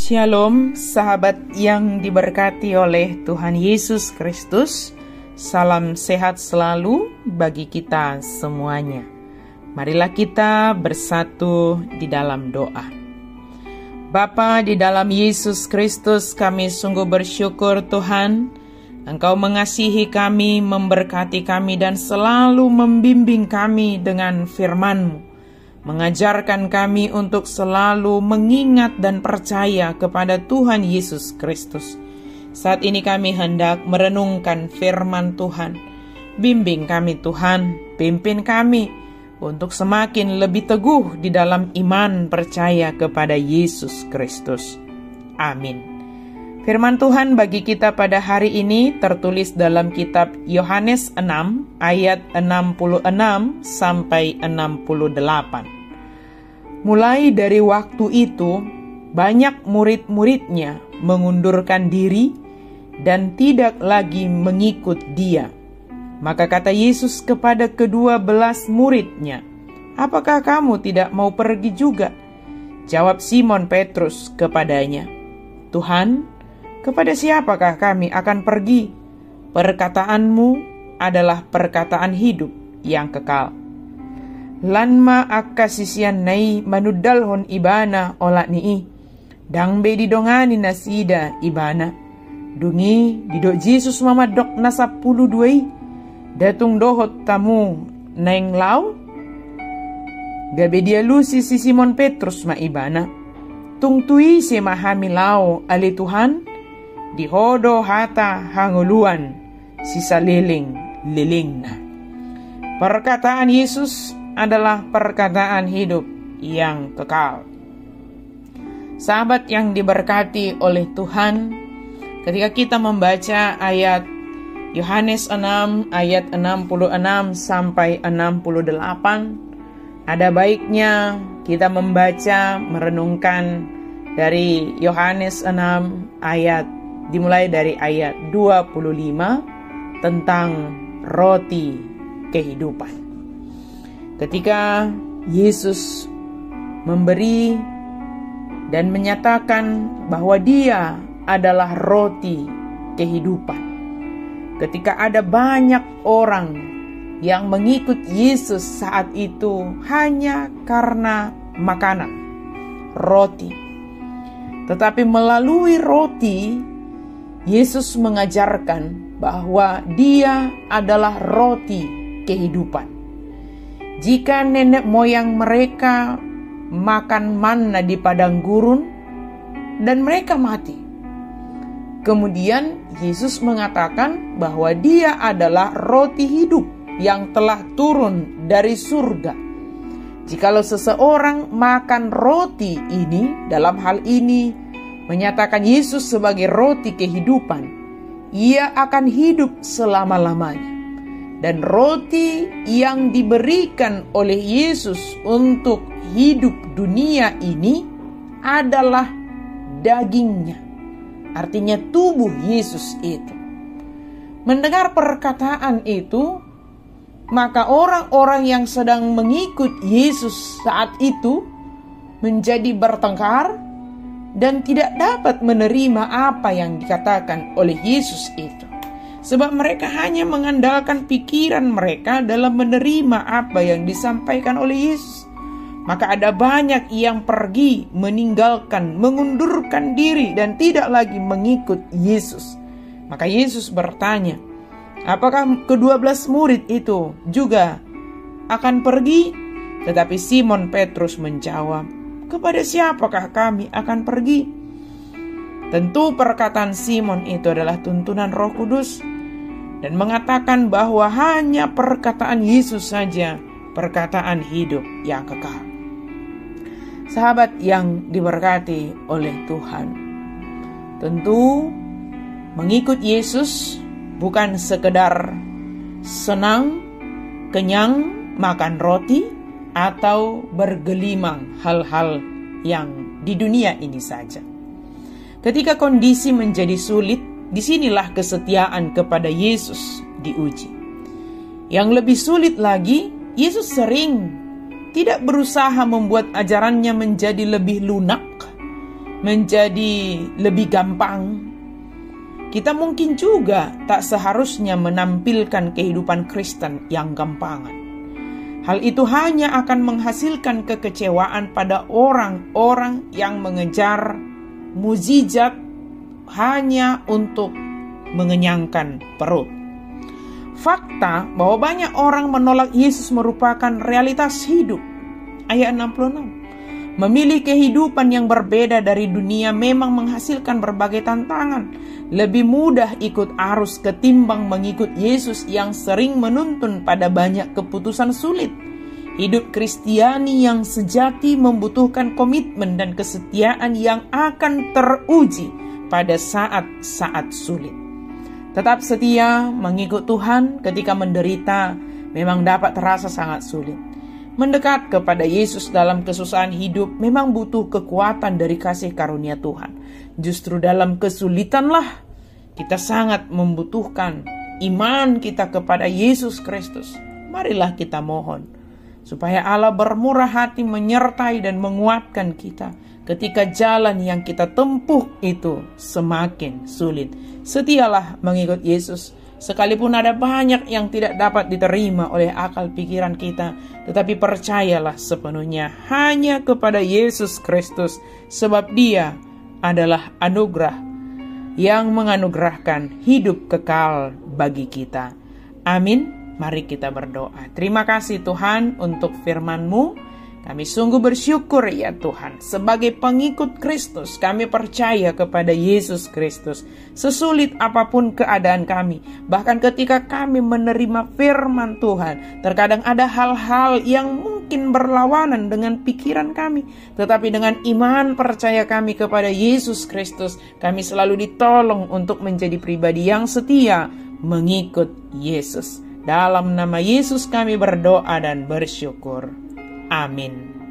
Shalom, sahabat yang diberkati oleh Tuhan Yesus Kristus. Salam sehat selalu bagi kita semuanya. Marilah kita bersatu di dalam doa. Bapa, di dalam Yesus Kristus kami sungguh bersyukur Tuhan, Engkau mengasihi kami, memberkati kami dan selalu membimbing kami dengan firman-Mu. Mengajarkan kami untuk selalu mengingat dan percaya kepada Tuhan Yesus Kristus. Saat ini kami hendak merenungkan firman Tuhan. Bimbing kami Tuhan, pimpin kami untuk semakin lebih teguh di dalam iman percaya kepada Yesus Kristus. Amin. Firman Tuhan bagi kita pada hari ini tertulis dalam kitab Yohanes 6 ayat 66 sampai 68. Mulai dari waktu itu, banyak murid-muridnya mengundurkan diri dan tidak lagi mengikut Dia. Maka kata Yesus kepada ke-12 muridnya, "Apakah kamu tidak mau pergi juga?" Jawab Simon Petrus kepadanya, "Tuhan, kepada siapakah kami akan pergi? Perkataanmu adalah perkataan hidup yang kekal. Lanma akka sisian nai manudalhon ibana olat nii, dangbe didongani nasida ibana. Dungi didok Jesus mamadok na 12 datung dohot tamu naing lau. Gabe dia lusi si Simon Petrus ma ibana. Tungtui se mahami lau ali Tuhan, dihodo hata hanguluan sisa liling na." Perkataan Yesus adalah perkataan hidup yang kekal. Sahabat yang diberkati oleh Tuhan, ketika kita membaca ayat Yohanes 6 ayat 66 sampai 68, ada baiknya kita membaca, merenungkan dari Yohanes 6 ayat dimulai dari ayat 25 tentang roti kehidupan. Ketika Yesus memberi dan menyatakan bahwa Dia adalah roti kehidupan. Ketika ada banyak orang yang mengikut Yesus saat itu hanya karena makanan, roti. Tetapi melalui roti, Yesus mengajarkan bahwa Dia adalah roti kehidupan. Jika nenek moyang mereka makan manna di padang gurun dan mereka mati, kemudian Yesus mengatakan bahwa Dia adalah roti hidup yang telah turun dari surga. Jikalau seseorang makan roti ini, dalam hal ini menyatakan Yesus sebagai roti kehidupan, ia akan hidup selama-lamanya. Dan roti yang diberikan oleh Yesus untuk hidup dunia ini adalah dagingnya. Artinya tubuh Yesus itu. Mendengar perkataan itu, maka orang-orang yang sedang mengikut Yesus saat itu menjadi bertengkar dan tidak dapat menerima apa yang dikatakan oleh Yesus itu. Sebab mereka hanya mengandalkan pikiran mereka dalam menerima apa yang disampaikan oleh Yesus. Maka ada banyak yang pergi, meninggalkan, mengundurkan diri dan tidak lagi mengikut Yesus. Maka Yesus bertanya, apakah ke-12 murid itu juga akan pergi? Tetapi Simon Petrus menjawab, "Kepada siapakah kami akan pergi?" Tentu perkataan Simon itu adalah tuntunan Roh Kudus dan mengatakan bahwa hanya perkataan Yesus saja perkataan hidup yang kekal. Sahabat yang diberkati oleh Tuhan, tentu mengikut Yesus bukan sekedar senang, kenyang, makan roti, atau bergelimang hal-hal yang di dunia ini saja. Ketika kondisi menjadi sulit, disinilah kesetiaan kepada Yesus diuji. Yang lebih sulit lagi, Yesus sering tidak berusaha membuat ajarannya menjadi lebih lunak, menjadi lebih gampang, kita mungkin juga tak seharusnya menampilkan kehidupan Kristen yang gampangan. Hal itu hanya akan menghasilkan kekecewaan pada orang-orang yang mengejar mukjizat hanya untuk mengenyangkan perut. Fakta bahwa banyak orang menolak Yesus merupakan realitas hidup. Ayat 66. Memilih kehidupan yang berbeda dari dunia memang menghasilkan berbagai tantangan. Lebih mudah ikut arus ketimbang mengikut Yesus yang sering menuntun pada banyak keputusan sulit. Hidup Kristiani yang sejati membutuhkan komitmen dan kesetiaan yang akan teruji pada saat-saat sulit. Tetap setia mengikut Tuhan ketika menderita memang dapat terasa sangat sulit. Mendekat kepada Yesus dalam kesusahan hidup memang butuh kekuatan dari kasih karunia Tuhan. Justru dalam kesulitanlah kita sangat membutuhkan iman kita kepada Yesus Kristus. Marilah kita mohon supaya Allah bermurah hati menyertai dan menguatkan kita ketika jalan yang kita tempuh itu semakin sulit. Setialah mengikut Yesus. Sekalipun ada banyak yang tidak dapat diterima oleh akal pikiran kita, tetapi percayalah sepenuhnya hanya kepada Yesus Kristus, sebab Dia adalah anugerah yang menganugerahkan hidup kekal bagi kita. Amin. Mari kita berdoa. Terima kasih Tuhan untuk firman-Mu. Kami sungguh bersyukur ya Tuhan. Sebagai pengikut Kristus, kami percaya kepada Yesus Kristus. Sesulit apapun keadaan kami, bahkan ketika kami menerima firman Tuhan, terkadang ada hal-hal yang mungkin berlawanan dengan pikiran kami. Tetapi dengan iman percaya kami kepada Yesus Kristus, kami selalu ditolong untuk menjadi pribadi yang setia mengikut Yesus. Dalam nama Yesus kami berdoa dan bersyukur. Amin.